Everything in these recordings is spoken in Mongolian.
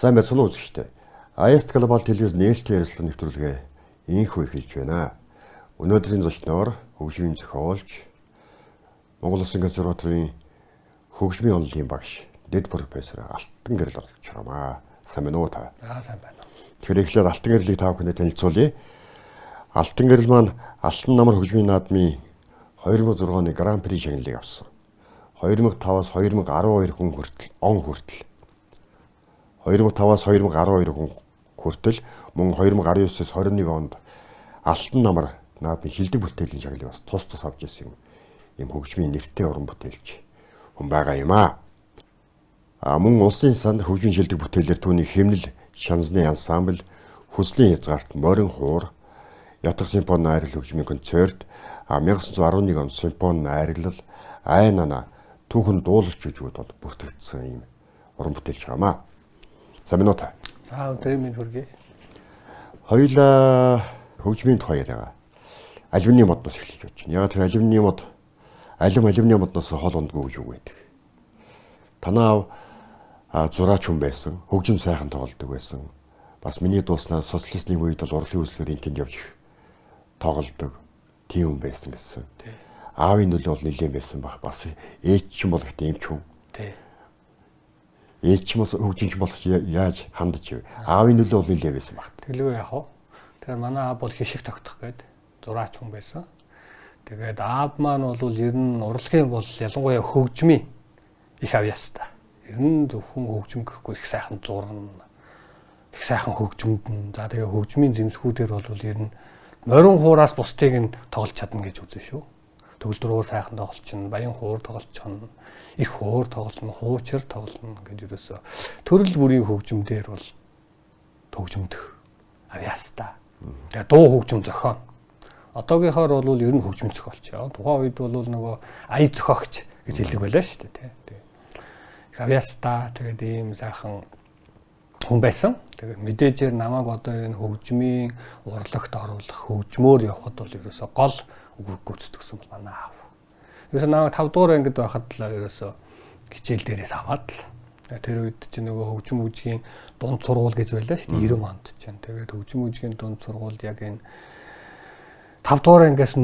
Сайн байсан уу үзэгчтэй. IS Global телевиз нээлттэй ярилцлага нэвтрүүлгээ инхүү эхэлж байна. Өнөөдрийн зочноор хөгжмийн зохиолч, Монгол Улсын консерваторийн хөгжмийн онолын багш, дэд профессор Алтан Гэрэл орж байна. Сайн байна уу та? Сайн байна. Тэгэхээр эхлээд Алтан Гэрлийг та бүхэнд танилцуулъя. Алтан Гэрэл маань Алтан намар хөгжмийн наадмын 2006 оны Гран-при шагналыг авсан. 2005-аас 2012 хүн хүртэл 2005-аас 2012 хүн хүртэл мөн 2019-с 21 онд Алтан намар наадмын шилдэг бүтээлийн шагналыг бас тус авч ирсэн юм хөгжмийн нэртэй уран бүтээлч хүн байгаа юм аа. Мөн улсын санд хөгжмийн шилдэг бүтээлээр түүний хэмнэл шанзны ансамбл, хүслийн хязгаарт морин хуур, ятгах симфони найрал хөгжмийн концерт, 1911 онд симфони найрлал, айнана түүхэн дуулалч жүжигуд бол бүртгэгдсэн юм уран бүтээлч хамаа. Сайн байна уу та? За өдрийн минь хүргэе. Хоёулаа хөгжмийн тухай яриагаа. Алюминий модноос эхэлж байна. Яг тэр алюминий мод алюминий модноос хол ондгүй гэж үг байдаг. Танаа зураач хүн байсан, хөгжим сайхан тоглодог байсан. Бас миний дууснаас социалистийн үед бол урлагийн үйлсээр энтэнд явж тоглодог тийм хүн байсан гэсэн. Аавын нөлөө бол нэлээд байсан баг. Бас ээж ч юм бол ихтэй эмч хүн. Ээж ч бас хөгжимч болох яаж хандж ив. Аавын нөлөө бол нэлээд байсан баг. Тэглгүй яах вэ? Тэгэхээр манай аав бол хишиг тогтох гээд зураач хүн байсан. Тэгээд аав маань бол ер нь урлагийн бол ялангуяа хөгжмийн их авьяастай. Ер нь зөвхөн хөгжим гэхгүй их сайхан зурна. Их сайхан хөгжмөдөн. За тэгээ хөгжмийн зэмсгүүдээр бол ер нь морин хуураас бусдыг нь тоглож чадна гэж үзэн шүү. Төгөлдрөөр сайхан тоглолчно, баян хуур тоглолчно, их хуур тоглолно, хуучир тоглолно гэдэг ерөөсө төрөл бүрийн хөгжмөдөр бол хөгжмөдөх авьяастай. Тэгээ дуу хөгжим зохион. Одоогийнхоор бол ер нь хөгжим зохиолч. Тухайн үед бол нөгөө ая зохиогч гэж хэлдэг байлаа шүү дээ, тий. Их авьяастай тэгээд ийм сайхан хүн байсан. Тэгээд мэдээжээр намайг одоо энэ хөгжмийн урлагт оруулах, хөгжмөөр явахад бол ерөөсө гол үг гүйцэтгсэн бол манай аав. Ерөөсө намайг 5 дугаар ангид байхад л ерөөсө хичээл дээрээс аваад л тэр үед чинь нөгөө хөгжим үжигийн дунд сургууль гэж байлаа шүү дээ 90 онд чинь. Тэгээд хөгжим үжигийн дунд сургууль яг энэ 5 дугаар ангиас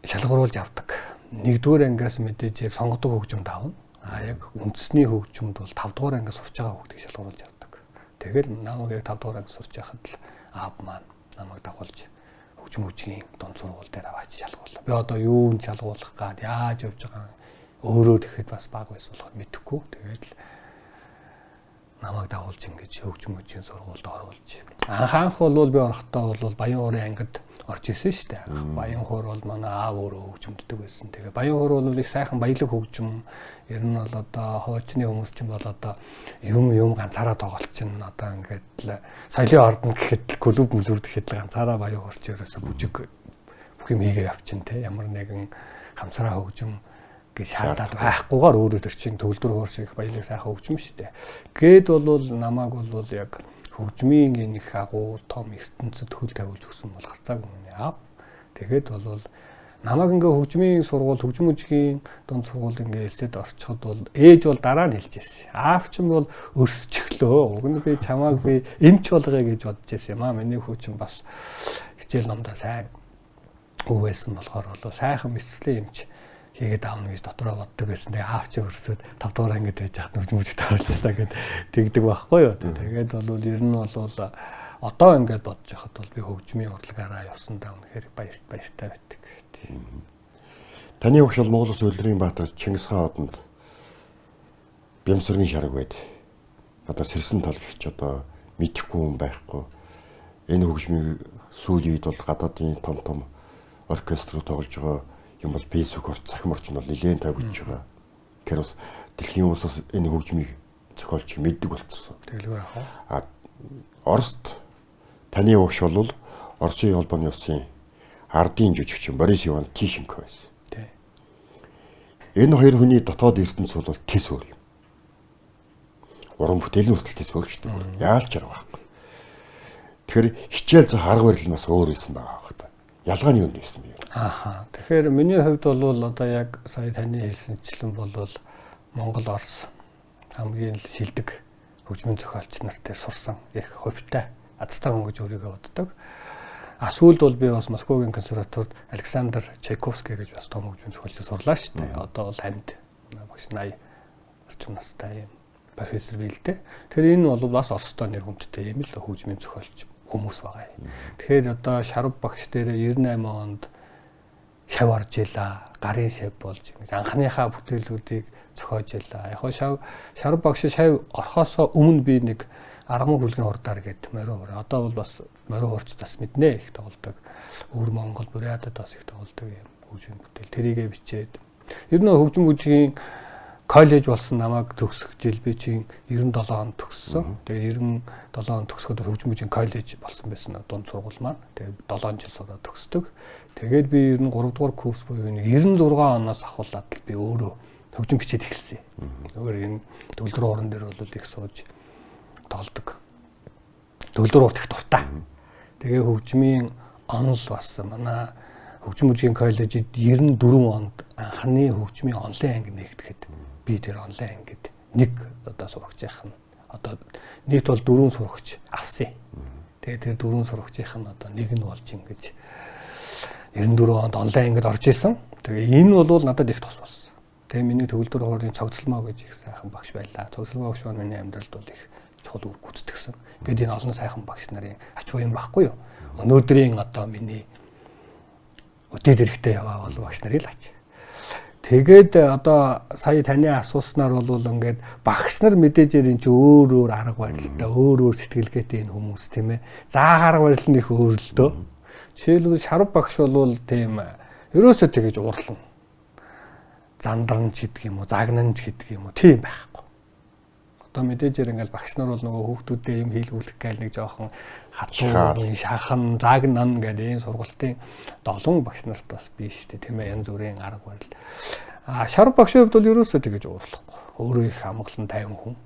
шалгаруулж авдаг. 1-р ангиас мэдээж сонгодог хөгжим давна. Яг үндэсний хөгжимд бол 5 дугаар ангиас сурч байгаа хүүхдийг шалгаруулж авдаг. Тэгэл намайг яг 5 дугаар анги сурч байхад л аав маань намайг дагуулж хөгжим үжигийн дунд сургууль дээр аваач шалгууллаа. Би одоо юунд шалгуулах гад яаж явж байгаа өөрөө тэгэхэд бас баг байсан болохоор мэдэхгүй. Тэгээд л намайг дагуулж ингэж хөгжим үжигийн сургуульд оруулж. Анх бол би орохдоо бол баян хуурын ангид орж исэн шүү дээ. Баян хуур бол манай аав өөрөө хөгжимддэг байсан. Тэгээ баян хуур бол их сайхан баялаг хөгжим. Ер нь бол одоо хуучны хүмүүс ч юм бол одоо юм ганцаараа тоглолчин одоо ингээд л соёлын ордонд гэхэд клуб мүлүрд гэхэд ганцаараа баян хуурч ерөөсө бүжиг бүх юм хийгээ явчин те. Ямар нэгэн хамсраа хөгжим гэж шаардаад байхгүйгээр өөрөө төр чин төгөлдөр хуурш их баялаг сайхан хөгжим шүү дээ. Гээд бол намайг бол яг хөгжмийн энэ их агуу том ертөнцид хөл тавиулж өгсөн бол харцааг миний аав. Тэгээд бол намайг ингээ хөгжмийн сургууль, хөгжим үжигийн дунд сургууль ингээ элсэд орчиход бол ээж бол дараа нь хэлж ирсэн. Аав ч юм бол өрсчихлөө. Уг нь би чамааг би эмч болгоё гэж бодож ирсэн юм аа. Миний хүүчин бас хичээл номдоо сайн өвөө байсан болохоор бол сайхан мэтлээ эмч хийгээд аавна гэж дотроо боддог байсан. Тэгээ аав чи өрсөд 5 дугаар ангид байж хат нүрмүжид тавьчихлаа гэд тэгдэг байхгүй юу. Тэгээд бол ер нь бол одоо ингээд бодож байхад бол би хөгжмийн урлагаараа явсандаа үнэхээр баяртай байдаг. Таны өгш бол Монгол Улс улирын баатар Чингис хаан одонд Бямсургийн шараг байд. Одоо сэрсэн тал гихч одоо мэдхгүй хүн байхгүй. Энэ хөгжмийн сүүлийн үед бол гадаадын том оркеструуд тоглож байгаа юм бол фэйсбүүк орч цахим орчин бол нэлээд тавьж байгаа. Тэгэхээр бас дэлхийн улсаас энэ хөгжмийг зохиолч мэддэг болчихсон. Тэгэлгүй яах вэ? Оросд таны өгш бол Оросын холбооны улсын ардын жүжигчин Борис Иван Тищенко байсан. Энэ хоёр хүний дотоод ертөнц бол тис өөр юм. Уран бүтээлийн хүртэл тис өөрчдөг. Яалч арга байхгүй. Тэгэхээр хичээл зах арга барил бас өөр байсан байгаа байхгүй. Ялгаа нь юу нээсэн бэ? Тэгэхээр миний хувьд бол одоо яг сая таны хэлсэнчлэн бол Монгол Орос хамгийн шилдэг хөгжмийн зохиолч нар дээр сурсан их хувьтай азтай хүн гэж өөрийгөө боддог. Сүүлд бол би бас Москвагийн консерваторид Александр Чайковский гэж бас том хөгжмийн зохиолч сурлаа шүү дээ. Одоо бол амьд багш 80 орчим настай юм профессор бийлдэ. Тэр энэ бол бас Оростой нэр хүндтэй юм л хөгжмийн зохиолч хүмүүс байгаа юм. Тэгэхээр одоо Шарав багш дээр 98 онд шав орж илаа, гарын шав болж анхныхаа бүтээлүүдийг зохиож илаа. Яг Шарав багш шав орхосоо өмнө би нэг аргамын хүлгийн хурдаар гээд морио хураа. Одоо бол бас морио хурц бас мэднэ их тоглодог. Өвөр Монгол Бурятад бас их тоглодог юм хөгжмийн бүтээл. Тэрийгэ бичээд ер нь хөгжим бүжгийн коллеж болсон намайг төгсөх жил би чинь 97 онд төгссөн. Тэгээ 97 онд төгсөхөд хөгжим бүжгийн коллеж болсон байсан дунд сургууль маань. Тэгээ 7 жил сураад төгсдөг. Тэгээд би ер нь 3 дугаар курс буюу 96 оноос ахуулаад би өөрөө хөгжим бичээд эхэлсэн. Өөр энэ төгөлдөр орон дээр бол их сууж тоглодог. Төгөлдөр урт их дуртай. Тэгээ хөгжмийн онол бас манай хөгжим бүжгийн коллежид 94 онд анхны хөгжмийн онлайн анги нэгтгэхэд би тэр онлайн ангид нэг одоо сурагчийнх нь одоо нийт бол 4 сурагч авсан. Тэгээ тэр 4 сурагчийнх нь одоо нэг нь болж ингэж 94 онд онлайн ангид орж исэн. Тэгээ энэ бол надад их тус болсон. Тэгээ миний төгөлдөр хоорын цогцлмоо гэж их сайхан багш байлаа. Цогцлмоо багш маань миний амьдралд бол их чухал үр гүйцэтгэсэн. Ингээд энэ олон сайхан багш нарын ач уу юм байхгүй юу? Өнөөдрийн одоо миний өдөөд эрэхтэй яваа бол багш нарыг л ач. Тэгээд одоо сая таны асууснаар бол ингээд багш нар мэдээж энэ чи өөр арга барилтай, өөр сэтгэлгээтэй энэ хүмүүс тийм ээ. За арга барил нь их өөр л дөө. Жишээлбэл Шарав багш бол тийм ерөөсөө тэгэж уурлан зандарнч гэдэг юм уу, загнанч гэдэг юм уу тийм байхгүй. Одоо мэдээж ингээд багш нар бол нөгөө хүүхдүүдэд юм хийлгүүлэх гээл нэг жоохон хатуу, шахан, загнан гэдэг энэ сургалтын 7 багш нарт бас биш шүү дээ тийм ээ, янз бүрийн арга барил. Шарав багшийн хувьд бол ерөөсөө тэгэж уурлахгүй. Өөрөө их амгалан тайван хүн.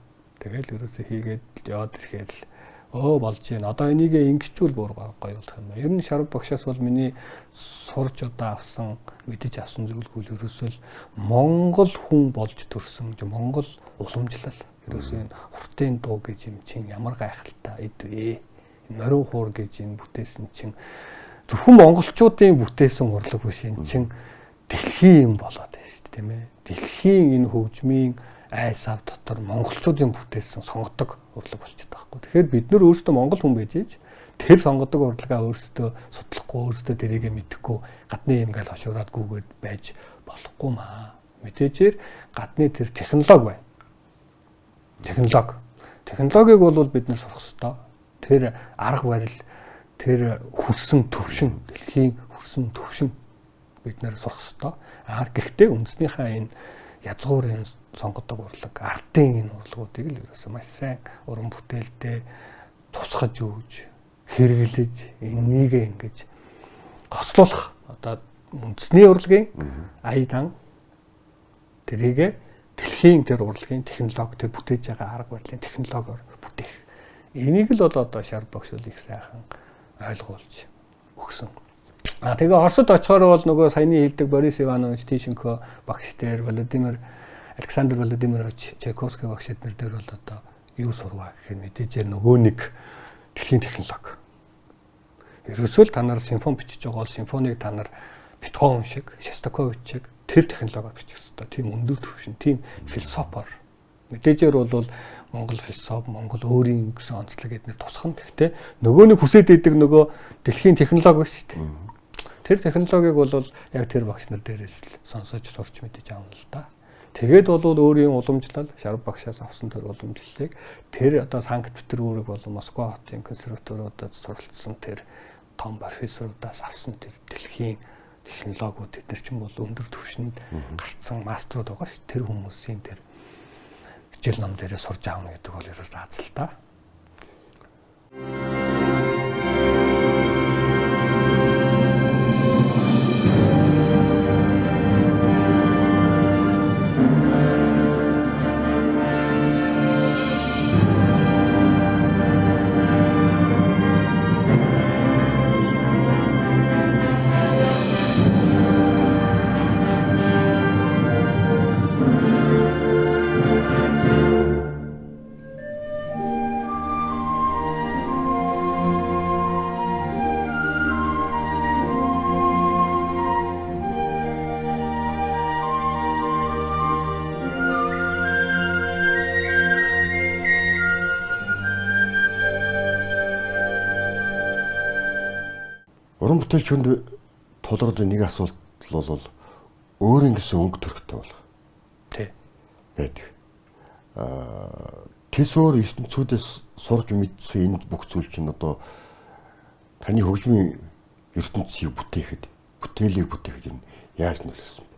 Тэгэл ерөөсөө хийгээд яваад ирэхэд л болж байна. Одоо энийг ингэчүүл бүр гоё болох юм. Ер нь Шарав багшаас бол миний сурж одоо авсан, мэдэж авсан зүйлгүй ерөөсөө л Монгол хүн болж төрсөн, Монгол уламжлал. Ерөөсөө энэ хуртын дуу гэж юм чинь ямар гайхалтай эдвэ. Морио хуур гэж энэ бүтээсэн чинь зөвхөн монголчуудын бүтээсэн урлаг биш, энэ чинь дэлхийн юм болоод байна шүү дээ, тийм ээ. Дэлхийн энэ хөгжмийн айс ав дотор монголчуудын бүтээсэн сонгодог урлаг болчиход байгаа хгүй. Тэгэхээр бид нар өөрсдөө монгол хүн байж ээж тэр сонгодог урлагаа өөрсдөө судлахгүй, өөрсдөө тэрийгэ мэдэхгүй гадны юм гээл хошуураад гүгээд байж болохгүй маа. Мэдээжээр гадны тэр технологи байна. Технологиг бол бид нар сурах ёстой. Тэр арга барил, тэр хөрсөн төвшин, дэлхийн хөрсөн төвшин бид нар сурах ёстой. Гэхдээ үндснийхээ энэ язгуурын сонгодог урлаг, артын энэ урлагуудыг л ерөөсөө маш сайн уран бүтээлдээ тусгаж өгж, хэрэглэж, энийг ингэж хослуулах одоо үндэсний урлагийн аядан тэрийг дэлхийн тэр урлагийн технологи, тэр бүтээж байгаа арга барилын технологиор бүтээх. Энийг л одоо Шарав багш их сайхан ойлгуулж өгсөн. Тэгээ Оросд очихоор бол нөгөө саяны хэлдэг Борис Иванович Тищенко багш дээр Александр Владимирович Чайковский багш дээр бол одоо юу сурваа гэхээр мэдээж нөгөө нэг дэлхийн технологи. Ерөөсөө л та нар симфон бичиж байгаа бол симфоныг та нар Бетховен шиг, Шостакович шиг тэр технологиор бичих хэрэгтэй. Тийм өндөр түвшин, тийм философор. Мэдээжээр бол Монгол философи, Монгол өөрийн гэсэн онцлог эднэр тусхан. Гэхдээ нөгөө нэг хүсээд идэг нөгөө дэлхийн технологи биш шүү дээ. Тэр технологиг бол яг тэр багш нар дээрээс л сонсож сурч мэдэж аавна л да. Тэгээд бол өөрийн уламжлал Шарав багшаас авсан тэр уламжлалыг тэр одоо Санкт-Петербург болон Москва хотын консерваториудад суралцсан тэр том профессорудаас авсан тэр дэлхийн технологиуд эдгээр чинь бол өндөр түвшинд гарцсан мастеруд байгаа ш. Тэр хүмүүсийн тэр хичээл ном дээрээ сурж аавна гэдэг бол ерөөс аз л та. Уран бүтээлчөнд тулгардаг нэг асуудал бол өөрийн гэсэн өнгө төрхтэй болох. Тий. Байдаг. Тэс өөр ертөнцүүдээс сурж мэдсэн энэ бүх зүйл чинь одоо таны хөгжмийн ертөнцийг бүтээлийг бүтээхэд энэ яаж нөлөөлсөн бэ?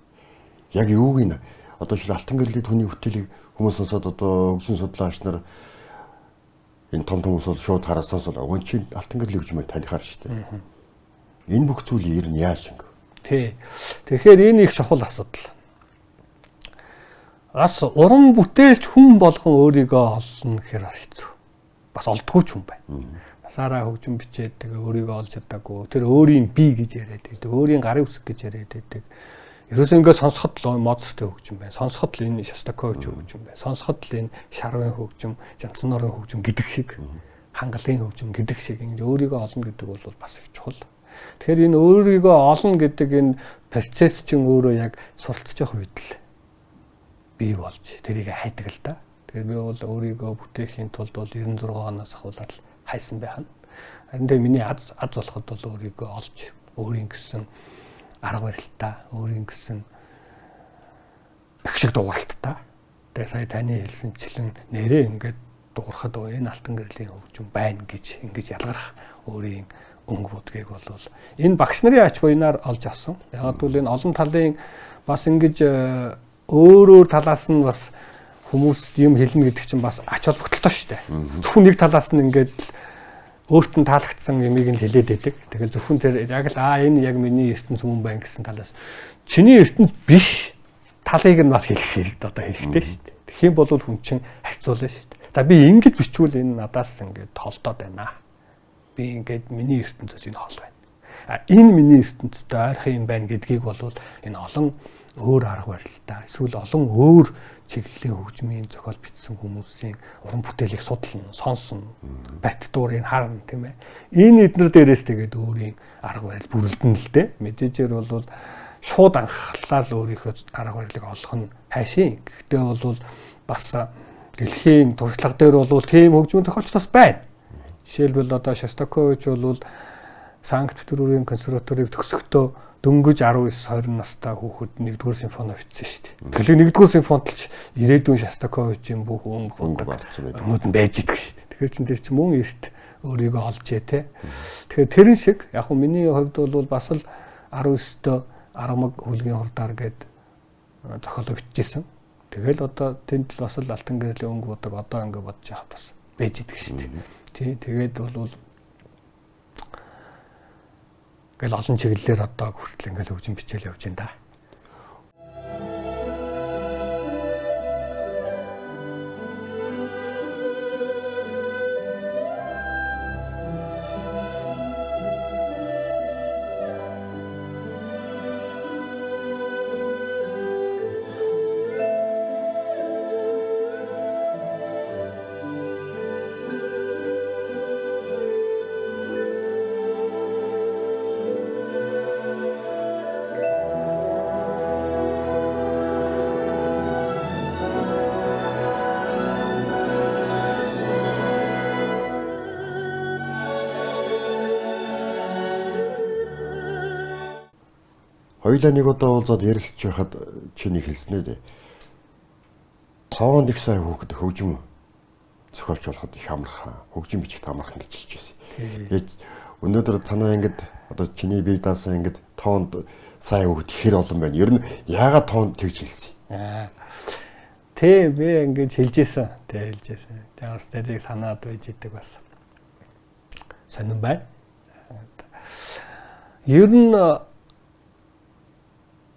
Яг юуг нь одоо жишээ алтан гэрлээ түүний бүтээлийг хүмүүс сонсоод одоо хөгжим судлаач нар энэ том хүмүүс бол шууд хараад сонсоод өвөн чинь алтан гэрлийн хөгжмөө танихаар шүү дээ. Энэ бүх зүйлийг ер нь яаж ингэ? Тий. Тэгэхээр энэ их чухал асуудал. Бас уран бүтээлч хүн болгон өөрийгөө олно гэхээр бас хэцүү. Бас олдгүй ч хүн байна. Насаараа хөгжим бичээд тэгээ өөрийгөө олж чадаагүй. Тэр өөрийн би гэж яриад байдаг. Өөрийн гарын үсэг гэж яриад байдаг. Ерөөсөө ингээд сонсоход л Моцартын хөгжим байна. Сонсоход л энэ Шостакович хөгжим байна. Сонсоход л энэ Шарвын хөгжим, Жанцнорын хөгжим гэдэг шиг, Хангалын хөгжим гэдэг шиг ингэ өөрийгөө олно гэдэг бол бас их чухал. Тэгэхээр энэ өөрийгөө олно гэдэг энэ процесс чинь өөрөө яг суралцж явах үед л бий болж тэрийг хайдаг л да. Тэгэхээр би бол өөрийгөө бүтээхийн тулд бол 96 оноос ахуулаад хайсан байх нь. Харин тэгээ миний аз болоход бол өөрийгөө олж өөрийн гэсэн арга барилтаа, өөрийн гэсэн их шиг дууралтаа. Тэгээ сая таны хэлсэнчлэн нэрээ ингээд дуурахад энэ алтан гэрлийн хөгжим байна гэж ингэж ялгарх өөрийн өнгө бодгийг бол энэ багш нарын ач буйнаар олж авсан. Яг бол энэ олон талын бас ингэж өөр талаас нь бас хүмүүс юм хэлнэ гэдэг чинь бас ач холбогдолтой шүү дээ. Зөвхөн нэг талаас нь ингээд өөрт нь таалагдсан юмыг нь хэлээд байдаг. Тэгэхээр зөвхөн тэр яг л энэ яг миний ертөнц юм байна гэсэн талаас чиний ертөнц биш талыг нь бас хэлэх хэрэгтэй одоо хэрэгтэй шүү дээ. Тэгэх юм бол хүн чинь харьцуулна шүү дээ. За би ингэж бичвэл энэ надаас ингээд холдоод байна. Би ингээд миний ертөнцөөс энэ хол байна. Энэ миний ертөнцтэй ойрхон юм байна гэдгийг бол энэ олон өөр арга барилтаа эсвэл олон өөр чиглэлийн хөгжмийн зохиол бичсэн хүмүүсийн уран бүтээлийг судална, сонсно, баттуурыг харна тийм ээ. Энэ эднэр дээрээс тэгээд өөрийн арга барил бүрэлдэн л дээ. Мэдээжээр бол шууд анхлаад өөрийнхөө арга барилыг олох нь хайшин. Гэхдээ бол бас дэлхийн туршлага дээр бол тийм хөгжмийн зохиолч бас байна. Жишээлбэл одоо Шостакович бол Санкт-Петербургийн консерваторийг төгсөхдөө дөнгөж 19-20 настай хүүхэд 1-р симфони бичсэн шүү дээ. Тэгэхээр 1-р симфонид л ирээдүйн Шостаковичийн бүх өнгө болцсон байдаг. Өмнөд нь байж идэг шүү дээ. Тэгэхээр чин тэр чинь мөн эрт өөрийгөө олжээ те. Тэгэхээр тэрэн шиг яг хөө миний хувьд бол бас л 19-т Арамаг хөлгийн хурдаар гээд зохиолоо бичижсэн. Тэгэл одоо тэнд л бас л алтан гэрлийн өнгө бодог одоо ингэ бодож яхад бас байж идэг шүү дээ. Тий, тэгээд бол гэл олон чиглэлээр одоо хүртэл ингээл хөгжим бичээл явж байна да. Хоёулаа нэг удаа уулзаад ярилцж байхад чиний хэлснээр 5 их сая хүүхэд хөгжим зохиолч болоход их амархан, хөгжим бичих амархан гэж хэлж байсан. Тэгээд өнөөдөр танаа ингэж одоо чиний бие даасан ингэж 5 сая хүүхэд хэр олон байна. Ер нь яагаад 5 тэгж хэлсэн? Тэ би ингэж хэлжсэн. Тэгээ бас тэрийг санаад байж идэг бас. Сонирн байна. Ер нь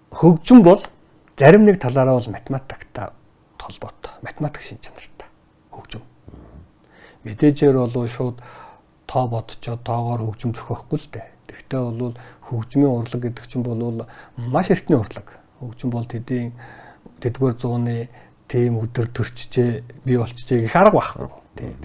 хөгжим бол зарим нэг талаараа бол математиктай холбоотой. Математик шин чанартай хөгжим. Мэдээжээр бол шууд тоо бодцоод тоогоор хөгжим зохиохгүй л дээ. Тэгвэл бол хөгжмийн урлаг гэдэг чинь бол маш эртний урлаг. Хөгжим бол тэдгээр 100-ны тийм өдөр төрчжээ, бий болчихжээ гэх арга байхгүй.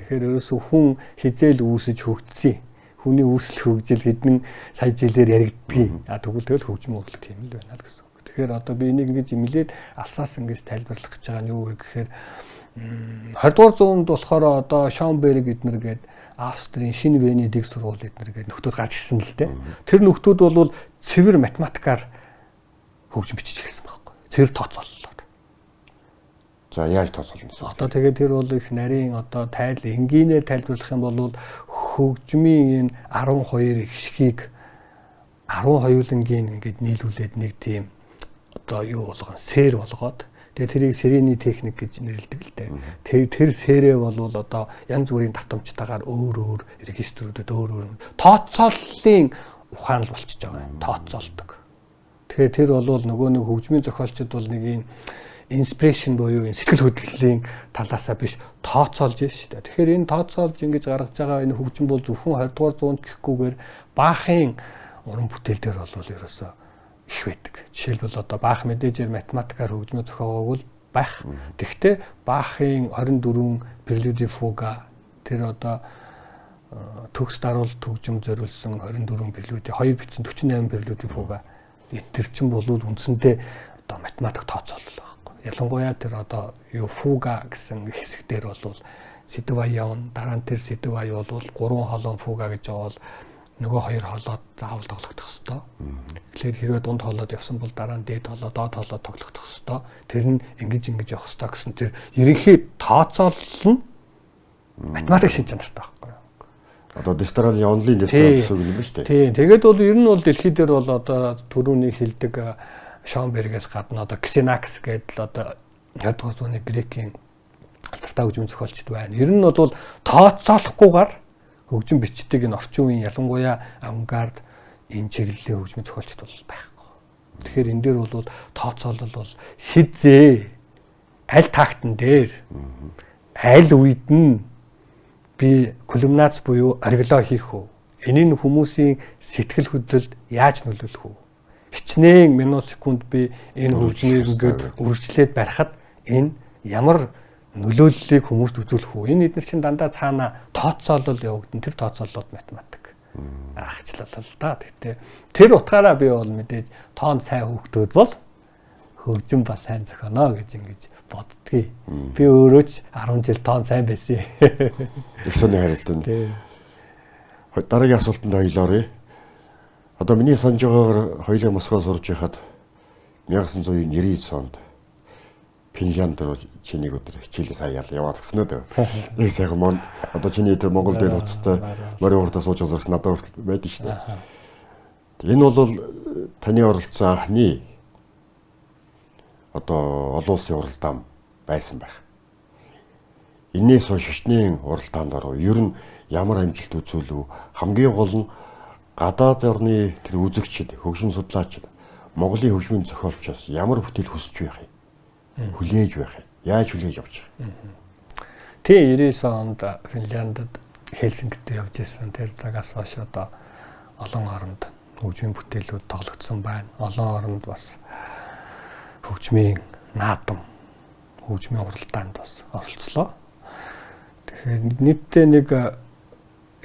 Тэгэхээр ерөөсөө хүн хизээл үүсэж хөгжсөн. Хүний үүсэл хөгжил хэдэн сая жилээр яригддаг. Тэгвэл хөгжмийн урлаг тийм л байна л гэсэн. Тэгэхээр одоо би энийг ингэж имлээд алсаас ингэж тайлбарлах гэж байгаа нь юу вэ гэхээр 20 дугаар зуунд болохоор одоо Шонберг эднэр гээд Австрийн шинэ Венедик сургууль эднэр гээд нөхдүүд гарч ирсэн л дээ. Тэр нөхдүүд бол цэвэр математикаар хөгжим бичиж эхэлсэн байхгүй. Цэвэр тооцооллоор. За яаж тооцоолно вэ? Одоо тэгээд тэр бол их нарийн одоо энгийнээр тайлбарлах юм бол хөгжмийн энэ 12 ихшгийг 12-ын ингээд нийлүүлээд нэг тийм одоо юу болгон сэр болгоод тэгээд тэрийг серийний техник гэж нэрлэдэг л дээ. Тэр сэрээ бол одоо янз бүрийн татамжтайгаар өөр регистрүүдэд өөр тооцооллын ухаан л болчихж байгаа юм. Тооцоолдог. Тэгэхээр тэр бол нөгөө нэг хөгжмийн зохиолчд бол нэг юм инспирэшн буюу сэтгэл хөдлөлийн талаасаа биш тооцоолж шүү дээ. Тэгэхээр энэ тооцоолж ингэж гаргаж байгаа энэ хөгжим бол зөвхөн 20 дугаар зуунд гэхгүйгээр Баахын уран бүтээл дээр бол ерөөсөө их байдаг. Жишээлбэл одоо Баах мэдээжээр математикаар хөгжмөө зохиогоог бол байх. Тэгвэл Баахын 24 Prelude Fuga тэр одоо төгс даруулт хөгжим зориулсан 24 Prelude 2 битсэн 48 Prelude Fuga тэр чинь бол үндсэндээ одоо математик тооцоолол байхгүй. Ялангуяа тэр одоо юу Fuga гэсэн хэсэг дээр бол Сэдваяун дараа нь тэр Сэдвай бол 3 холон Fuga гэж бол нөгөө 2 хоолоод заавал тоглогдох ёстой. Тэгэхээр хэрвээ дунд хоолоод явсан бол дараа нь дээд хоолоо, доод хоолоо тоглогдох ёстой. Тэр нь ингэж явах ёстой гэсэн тэр ерөнхий тооцоолол нь математик шин чанартай байхгүй. Одоо дистрал онлайн дистрал гэсэн үг юм ба шүү дээ. Тийм. Тэгээд бол ер нь бол дэлхий дээр бол одоо түрүүний хэлдэг Шонбергээс гадна одоо Ксенакс гэдэг л одоо 20 дугаар зууны грекийн алдартай хөгжмийн зохиолчд байна. Ер нь бол тооцоолохгүйгээр хөгжим бичдэг энэ орчин үеийн ялангуяа авангард энэ чиглэлийн хөгжмийн зохиолчд бол байхгүй. Тэгэхээр энэ дээр бол тооцоолол бол хизээ аль тактн дээр аль үед нь би кулминац буюу оргилоо хийх үү? Энийн хүмүүсийн сэтгэл хөдлөлд яаж нөлөөлөх үү? Хичнээн минут секунд би энэ хөгжмийг ингээд үргэлжлээд барихад энэ ямар нөлөөллийг хүмүүст үзүүлэх үү? Энэ эдгээр чинь дандаа цаана тооцоолол явагдана. Тэр тооцоололд математик ахчлал л да. Тэгтээ тэр утгаараа би бол мэдээж тоонд сайн хөөгтөөд бол хөгжим ба сайн зохионо гэж ингэж боддгийг. Би өөрөө ч 10 жил тоонд сайн байсан. Их сони харилт нь. Дараагийн асуултанд хоёлоорой. Одоо миний санаж байгаагаар хоёулаа Москвад сурж байхад 1999 онд Финлянд руу чиний өдөр хичээлээ сая яваад гисэн үү. Нэг сайхан одоо чиний өдөр Монгол дээр уцтай морин уртаа сууж озорс надад хүртэл байдаг шүү дээ. Энэ бол таны оролцсон анхны одоо олон улсын уралдаан байсан байх. Энээс хойш шашны уралдаанд оров. Ер нь ямар амжилт үзүүлв? Хамгийн гол нь гадаад орны тэр үзэгчид, хөгжим судлаачид Монголын хөгжмийн зохиолчоос ямар бүтээл хүсэж байх юм? Хүлээж байх юм. Яаж хүлээж авч байгаа юм? Тийм 99 онд Финляндд Хельсинкид явж ирсэн. Тэр цагаас хойш одоо олон оронд хөгжмийн бүтээлүүд тоглогдсон байна. Олон оронд бас хөгжмийн наадам, хөгжмийн уралдаанд бас оролцлоо. Тэгэхээр нийтдээ нэг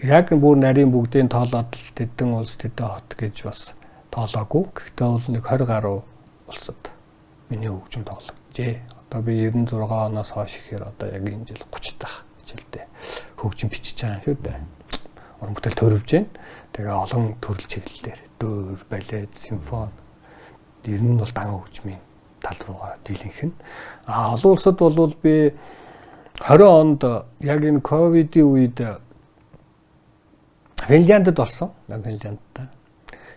яг бүр нарийн бүгдийн тоолоод л тэдэн улс тэдэн хот гэж бас тоолоогүй. Гэхдээ бол нэг 20 гаруй улсад миний хөгжим тоглогджээ. Одоо би 96 оноос хойш ихээр одоо яг энэ жил 30 дахь жилдээ хөгжим бичиж байгаа юм шүү дээ. Уран бүтээл төрөвж байна. Тэгээ олон төрөл чиглэлээр дөр, балет, симфони ер нь бол дан хөгжмийн тал руугаа дийлэнх нь. Олон улсад бол би 20 онд яг энэ ковидын үед Финляндд болсон. Финляндтай.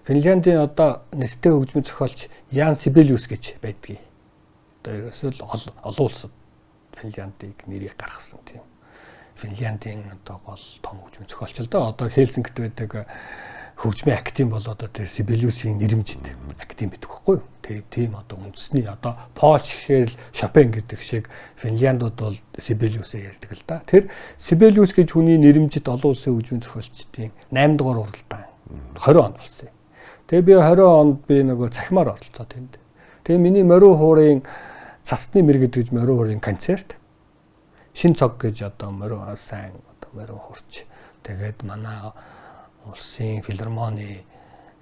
Финляндийн одоо нэртэй хөгжмийн зохиолч Ян Сибелиус гэж байдгийг. Одоо ерөөсөө олон улсад Финляндийг нэрийг гаргасан тийм. Финляндийн одоо гол том хөгжмийн зохиолч л да. Одоо Хельсинкид байдаг хөгжмийн академи бол одоо тэр Сибелиусийн нэрмжид академи гэдэг байхгүй юу? Тийм одоо үндэсний одоо Польш гэхээр Шопен гэдэг шиг Финляндууд бол Сибелиусээ ярьдаг л да. Тэр Сибелиус гэж хүний нэрмжид олон улсын хөгжмийн зохиолчдын 8 дугаар уралдаан 20 онд болсон юм. Тэгээ би 20 онд би нөгөө цахимаар оролцоо тэнд. Тэгээ миний морин хуурын цасны мэр гэдэг морин хуурын концерт шин цог гэж одоо морин сайн одоо морин хурч. Тэгээд манай улсын филармоны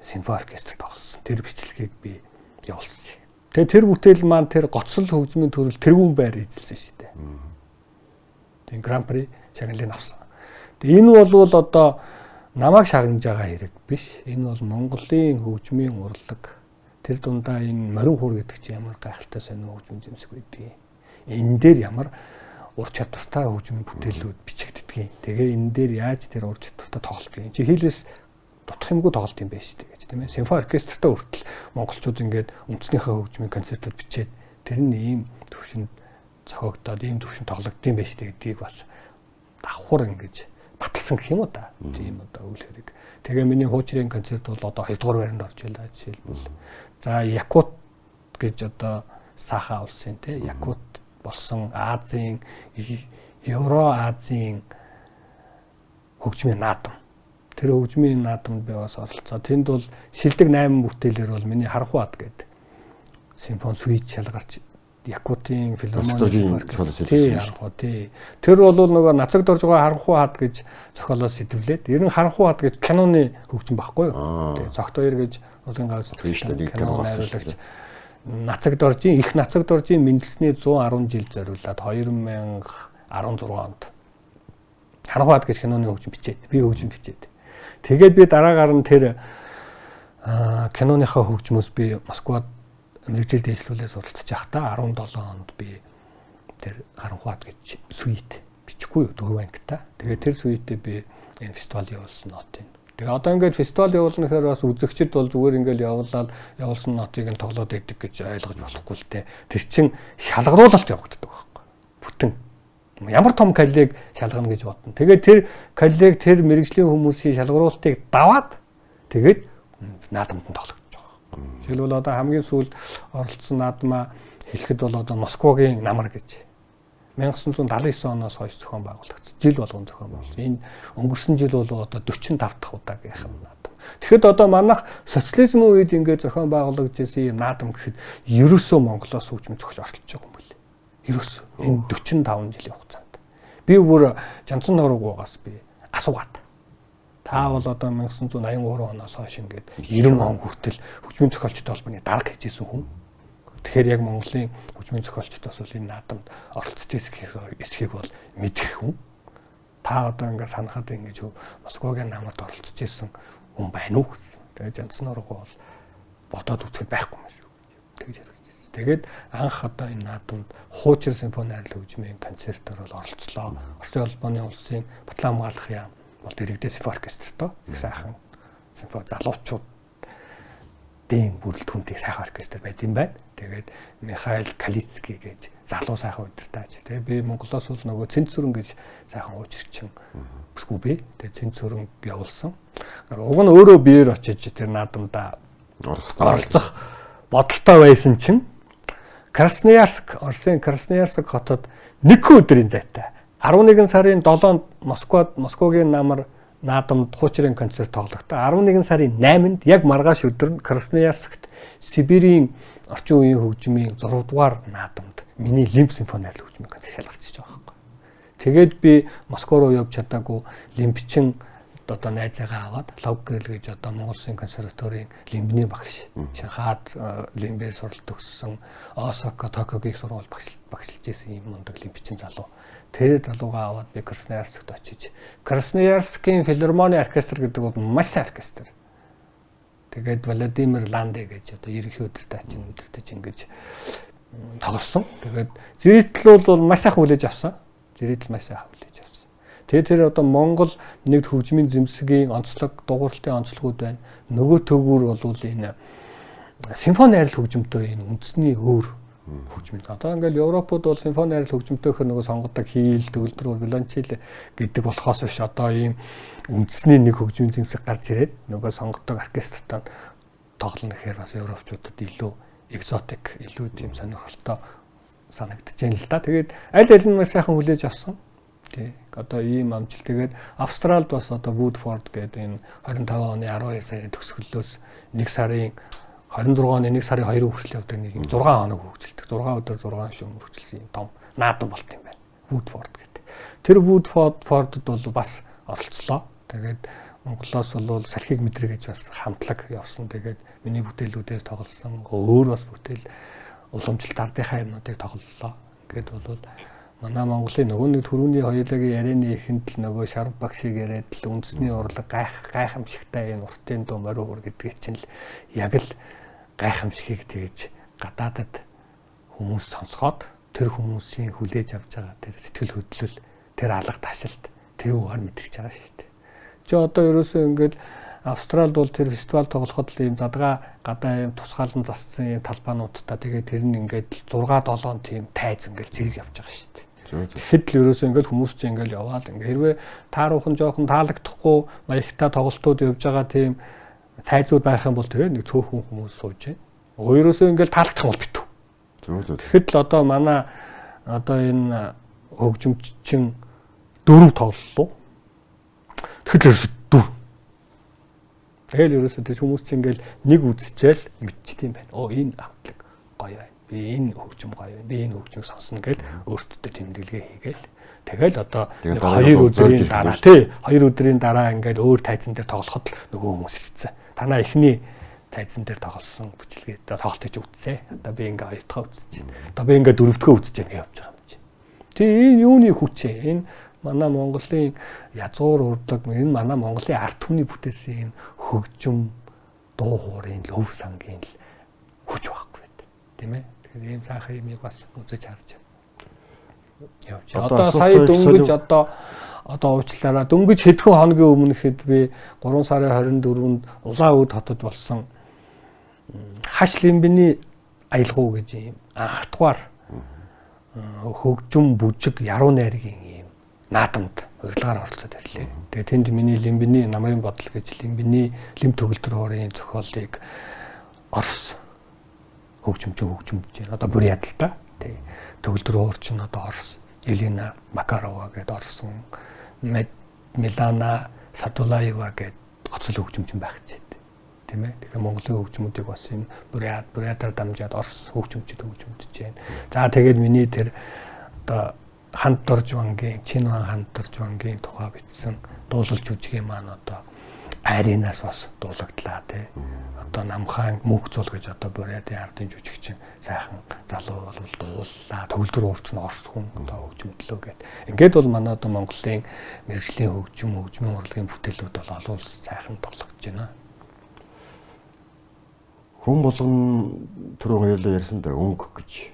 симфони оркестр тоглосон. Тэр бичлэгийг би явуулсан. Тэгээ тэр бүтээл маань тэр гоцсол хөгжмийн төрөл тэрүүн байр эзэлсэн шүү дээ. Тийм Гран При шагналыг авсан. Тэгээ энэ бол одоо намайг шагнаж байгаа хэрэг биш. Энэ бол Монголын хөгжмийн урлаг. Тэр дундаа энэ морин хуур гэдэг чинь ямар гайхалтай сонио хөгжмийн зэмсэг байдгийг. Энэ дээр ямар ур чадвартай хөгжмийн бүтээлүүд бичигддгийг. Тэгээ энэ дээр яаж тэр ур чадвартай тоглолтыг. Чи хийлээс дутх юмгүй тоглолт юм байна шүү дээ гэж тийм ээ. Симфони оркестртай хүртэл монголчууд ингээд үндснийхээ хөгжмийн концертууд бичээд тэр нь ийм төвшөнд цогогдоод ийм төвшөнд тоглогдсон байж дээ гэдгийг бас давхар ингэж баталсан гэх юм уу да. Тийм одоо үйл хэрэг. Тэгээ миний хуучрын концерт бол одоо 2 дугаар байранд орж байлаа жишээлбэл. За Якут гэж одоо Саха улсын те Якут болсон Азийн Евро Азийн хөгжмийн наадам. Тэр хөгжмийн наадамд би бас оролцоо. Тэнд бол шилдэг 8 бүтээлэр бол миний Харанхуй ад гэдэг симфони суит шалгарч Якутын филармони тэр бол нөгөө нацагд орж байгаа Харанхуй ад гэж зохиолоос сэтвлээд ер нь Харанхуй ад гэж киноны хөгжим баггүй юу. Тэгээ Зогт хоёр гэж улсын гаалц найруулагч нацагд орж их нацагд орж мэндэлсний 110 жил зориулаад 2016 онд Харанхуй ад гэж киноны хөгжим бичээд би хөгжим бичээд тэгээд би дараагаар нь тэр киноныхаа хөгжмөөс би Москвад мэргэжил дэвшлүүлээс суралцж байхдаа 17 онд би тэр Харанхуй ад гэж суит бичихгүй юу 4 ангитай. Тэгээд тэр суитээ би энэ фестивал явуулсан нотын. Тэгээ одоо ингээд фестивал явуулна гэхээр бас үзэгчд бол зүгээр ингээд явуулсан нотыг нь тоглоод өгдөг гэж ойлгож болохгүй л дээ. Тэр чин шалгаруулалт явагддаг байхгүй. Бүтэн ямар том коллег шалгана гэж бодно. Тэгээд тэр коллег тэр мэргэжлийн хүмүүсийн шалгаруулалтыг даваад тэгээд наадамд нь тоглох. Жишээлбэл одоо хамгийн сүүлд оролцсон наадмаа хэлэхэд бол одоо Москвагийн намар гэж 1979 оноос хойш зохион байгуулагдсан. Жил болгон зохион байгуулсан. Энэ өнгөрсөн жил бол одоо 45 дахь удаагийнх наадам. Тэгэхэд одоо манайх социализмын үед ингээд зохион байгуулагдсан юм наадам гэхэд ерөөсөө Монголоос хөгжим зохиж оролцож байгаа юм байна. Ерөөсөө энэ 45 жилийн хугацаанд. Би бүр Жанцсан нуруугаас би асуугаад та бол одоо 1983 оноос хойш ингээд 90 он хүртэл хөгжмийн зохиолчтой холбооны дарга хийжсэн хүн. Тэгэхээр яг Монголын хөгжмийн зохиолчдоос бол энэ наадамд оролцож эсхийг бол мэдэх хүн. Та одоо ингээд санахад ингэж Москвагийн намарт оролцож исэн хүн байна уу гэсэн. Тэгээд Жанцсан нуруугаа бол бодоод үзэхэд байхгүй юм шүү. Тэгж яригдсан. Тэгээд анх одоо энэ наадамд хуучир симфони арил хөгжмийн концертоор бол оролцлоо. Орчин улбаны улсын Батлан хамгаалах яам бол дэрэгдээ симфони оркестртой их сайхан симфони залуучууд дээн бүрэлдэхүүнтэй сайхан оркестр байд юм байна. Тэгээд Михаил Калицкий гэж залуу сайхан удирдаач. Тэгээд би Монголоос бол нөгөө Цэнцүрэн гэж сайхан уучирчин бүсгүй би. Тэгээд Цэнцүрэн явуулсан. Уг нь өөрөө биеэр очиж тэр наадамда оролцох бодолтой байсан чинь Красноярск, Оросын Красноярск хотод нэг өдрийн зайтай 11 сарын 7-нд Москвагийн намар наадамд хуучрын концерт тоглохдоо 11 сарын 8-нд яг маргааш өдөр нь Красноярскт Сибирийн орчин үеийн хөгжмийн 6 дугаар наадамд миний Лимб симфони арил хөгжмийн концерт шалгарч байгаа байхгүй. Тэгээд би Москва руу явж чадаагүй Лимбчин одоо найзаагаа аваад Лавгрэл гэж одоо Монгол Улсын консерваторийн лимбний багш. Шанхайд лимбээр суралт өгсөн, Осака, Токиогийн сургууль багшилж исэн юм мундаг лимбчин залуу. Тэр залуугаа аваад би Красноярскт очиж Красноярскийн филармони оркестр гэдэг бол маш сайн оркестр. Тэгээд Владимир Ланде гэж одоо ерөнхий удирдагч ингэж тоглосон. Тэгээд зэрэгтэл бол маш сайхан хүлээж авсан. Зэрэгтэл маш сайхан хүлээж авсан. Тэгээд тэр одоо Монгол нэгд хөгжмийн зэмсгийн онцлог, дугуйлтын онцлогуд байна. Нөгөө төгүүр бол энэ симфони арил хөгжмөнтэй энэ үндэсний өөр хөгжмийн. Одоо ингээл Европод бол симфони арил хөгжмөнтэй хөр нөгөө сонгодог хийл, төгөлдрөөр, виолончел гэдэг болохоос биш одоо ийм үндэсний нэг хөгжмийн зэмсэг гарч ирээд нөгөө сонгодог оркестртад тоглоно гэхээр бас европчуудад илүү экзотик, илүү тийм сонирхолтой санагдчихээн л да. Тэгээд аль аль нь маш сайхан хүлээж авсан. Тий. Одоо ийм амжилт. Тэгээд Австралид бас одоо Woodford гэдэг энэ 25 оны 12 сарын төгсгөлөөс 1 сарын 26 оны 1 сарын 2 хүртэл явдаг нэг 6 хоног хөгжилдэг. 6 өдөр 6 шөнө хөгжилсэн юм том наадам болт юм байна. Woodford гэдэг. Тэр Woodford-д бол бас оролцлоо. Тэгээд Монголоос бол салхийг мэдрэ гэж бас хамтлаг явсан. Тэгээд миний бүтээлүүдээс тоглосон. Өөр бас бүтээл уламжлалт ардынхаа юмнуудыг тоглолоо. Ингээд бол Манай Монголын нөгөө нэг түрүүний хоёулагийн ярианы эхэнд л нөгөө шарв багшиг яриад л үндэсний урлаг гайхамшигтай энэ уртын дуу морь уур гэдгийг чинь л яг л гайхамшигыг тэгж гадаадад хүмүүс сонсоход тэр хүмүүсийн хүлээж авч байгаа тэр сэтгэл хөдлөл тэр алга ташилт тэр үгээр мэдэрч байгаа шүү дээ. Чи одоо ерөөсөө ингээд Австралид бол тэр фестивал тоглоход л ийм задгаа гадаа ийм тусгаалan зассан ийм талбаануудтай тэгээд тэр нь ингээд 6-7 тийм тайз ингээд зэрэг явж байгаа шүү дээ. Тэгэхэд л ерөөсөө ингээд хүмүүс чинь ингээд яваал ингээд хэрвээ тааруухан жоохон таалагдахгүй маягтай тоглолтууд явж байгаа тийм тайзууд байх юм бол тэгээд нэг цөөхөн хүмүүс сууж байна. Өөрөөсөө ингээд таалагдах юм бол битүү. Тэгэхэд л одоо манай одоо энэ хөгжимчин 4 тоглолоо. Тэгэхэд ерөөсөө 4. Тэгэл ерөөсөө тэр хүмүүс чинь ингээл нэг үзчихэл мэдчихтийм байна. Энэ хамтлаг гоё байна. Би энэ хөгжим гоё байна. Би энэ хөгжмийг сонсно гэж өөртөө тэмдэглэгээ хийгээл. Тэгэл одоо 2 өдрийн дараа 2 өдрийн дараа ингээл өөр тайзан дээр тоглоход л нөгөө хүмүүс ирсэн. Танаа эхний тайзан дээр тоглосон бичлэгээ тоглолтыг үзсэн. Одоо би ингээ хоёрдохоо үзэж байна. Одоо би ингээ дөрөвдөхөө үзэж байгаа гэж явж байгаа юм чинь. Тэгээ энэ юуны хүч энэ манай Монголын язгуур урдлаг энэ манай Монголын ард түмний бүтээсэн энэ хөгжим дуу хоорын löв сангийн л хүч байхгүй байт. Тийм ээ. Тэгэхээр ийм сайхан юмыг бас үзэж харж байна. Явж. Одоо сая дөнгөж одоо уучлаарай. Дөнгөж хэдхэн хоногийн өмнөхэд би 3 сарын 24-нд Улаан-Өд хотод болсон хаш лимбиний аялгау гэж юм анхдугаар хөгжим бүжиг яруу найргийн юм наадамд урилгаар оролцоод ирлээ. Тэгээ тэнд миний лимбиний намын бодол гэж лимбиний лим төгөлдөр хоорын зохиолыг Орос хөгжимч одоо бүр ядалтай. Тэг төгөлдөр хоор чинь одоо Орос Елена Макарова гэдэг Орос хүн Милана Садулаева гэдэг гоцол хөгжимчин байх гэж байна. Тийм ээ. Тэгэхээр Монголын хөгжмүүдийг бас энэ бурятаар дамжаад Орос хөгжимчд хөгжмөдөж байна. За тэгээд миний тэр одоо Ханд Доржвангийн Чинван Ханд Доржвангийн тухай бичсэн дуулалж үжигийн маань одоо айринаас бас дуулагдлаа тий. Одоо Намхан Мөнхцул гэж одоо бурятын ардын жүжигчин сайхан залуу бол дууллаа. Төгөлдөр уурч нь Орос хүн одоо хөгжмөдлөө гэд. Ингээд бол манай одоо Монголын мэргэжлийн хөгжмийн урлагийн бүтээлүүд бол олон улс сайхан тоглогдож байна. Хүн болгон түрүү хоёулаа ярьсан да өнгө гэж.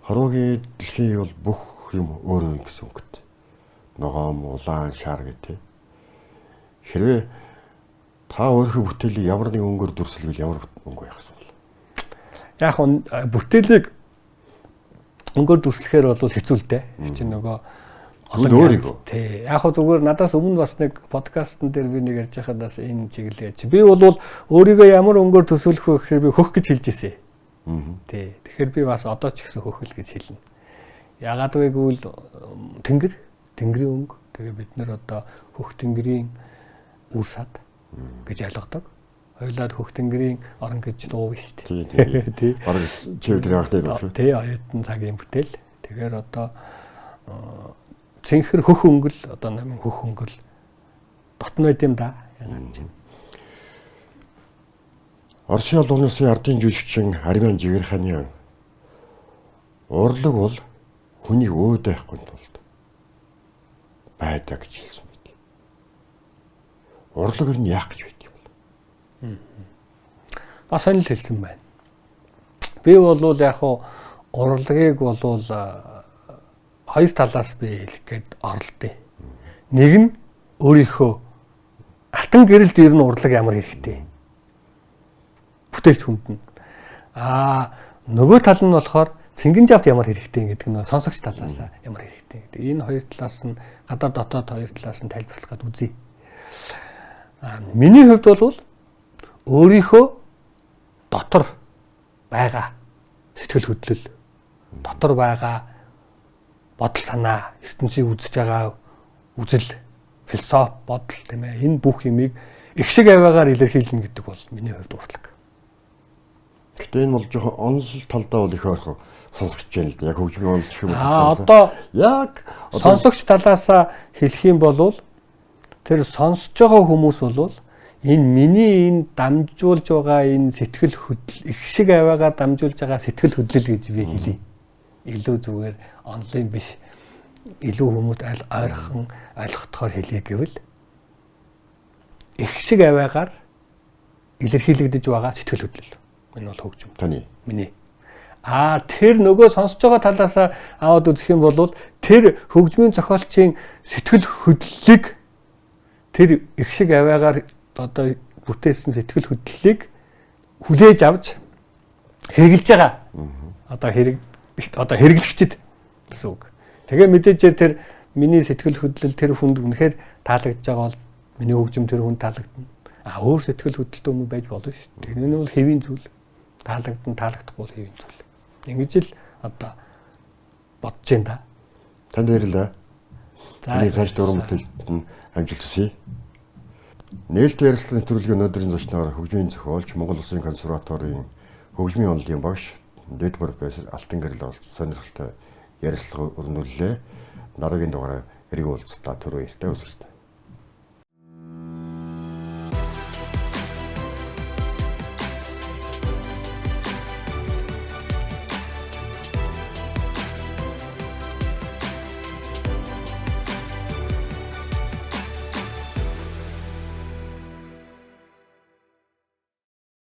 Хорвогийн дэлхийн бол бүх юм өөр гэсэн үгт. Ногоом, улаан, шар гэдэг. Хэрвээ та өөрийнхөө бүтээлийг ямар нэг өнгөөр дүрслэвэл ямар өнгө байх вэ? Яг бүтээлийг өнгөөр дүрслэхээр бол хэцүү л дээ. Чи нөгөө өөрийгөө. Тий. Яг зүгээр надаас өмнө бас нэг подкастн дээр би нэг ярьж байхад бас энэ чиглэлээ. Би бол өөрийгөө ямар өнгөөр төсөөлөх вэ гэхээр би хөх гэж хэлж ирсэн. Тий. Тэгэхээр би бас одоо ч гэсэн хөхөл гэж хэлнэ. Ягаад вэ гэвэл тэнгэрийн өнгө. Тэгээ бид нэр одоо хөх тэнгэрийн үр сад гэж ойлгодог. Хоёулаа хөх тэнгэрийн орон гэж дуу биш үү? Тий. Бараг чивдрийн анхны дуу шүү. Тий, оюутан цагийн бүтээл. Тэгэхээр одоо цэнхэр хөх өнгөл одоо намын хөх өнгөл дотно байд юм да. Орсын олон улсын ардын жүжигчин Армян Жигэрханий урлаг бол хүний өөд байхгүй тулд байдаг гэж хэлсэн мэт. Урлаг нь яах гэж байд юм бол. Бас сонирхол хэлсэн байна. Би бол яг урлагийг бол хоёр талаас би хэлэх гээд оролдъё. Нэг нь өөрийнхөө алтан гэрэлд ер нь урлаг ямар хэрэгтэй. Бүтээлч хүнд нь. Нөгөө тал нь болохоор цэнгэн жавт ямар хэрэгтэй гэдэг нь сонсогч талаас ямар хэрэгтэй гэдэг. Энэ хоёр талаас нь гадаад дотоод хоёр талаас нь тайлбарлах гээд үзье. Миний хувьд бол өөрийнхөө дотор байгаа сэтгэл хөдлөл, дотор байгаа бодол санаа, ертөнцийг үзэж байгаа үзэл, философи, бодол тийм ээ. Энэ бүх юмыг их шиг аваагаар илэрхийлнэ гэдэг бол миний хувьд урлаг. Гэтэ энэ бол жоохон онол талдаа бол их ойрхон сонсогч байна л да. Яг хөгжмийн онол гэх юм уу? Одоо яг сонсогч талаас хэлэх юм бол тэр сонсож байгаа хүмүүс бол энэ миний энэ дамжуулж байгаа энэ сэтгэл хөдлөл их шиг аваагаар дамжуулж байгаа сэтгэл хөдлөл гэж би хэлье. илүү зүгээр онлайн биш илүү хүмүүст ойрхон ойлгохдохоор хэлье гэвэл их шиг аваагаар илэрхийлэгдэж байгаа сэтгэл хөдлөл. Энэ бол хөгжим. Таны. Миний. Тэр нөгөө сонсож байгаа талаас аваад үзэх юм бол тэр хөгжмийн зохиолчийн сэтгэл хөдлөлийг тэр их шиг аваагаар одоо бүтээсэн сэтгэл хөдлөлийг хүлээж авч хэрэгжилж байгаа. Одоо хэрэглэгчд гэсэн үг. Тэгээ мэдээж тэр миний сэтгэл хөдлөл тэр хүнд үнэхээр таалагдж байгаа бол миний хөгжим тэр хүнд таалагдана. Өөр сэтгэл хөдлөлтөө мөн байж болно шүү дээ. Энэ бол хэвийн зүйл. Таалагдахгүй хэвийн зүйл. Ингэж л одоо бодож байна да. Танд баярлалаа. Таны цааш дуран бүтээлд нь амжилт хүсье. Нээлттэй ярилцлага нэвтрүүлгийн өнөөдрийн зочноор хөгжмийн зохиолч Монгол Улсын консерваторийн хөгжмийн онолын багш Дэд профессор Алтан Гэрэл сонирхолтой ярилцлага өрнүүллээ. Дараагийн дугаараар эргэн уулзлаа. Түр баяртай өсөртөө.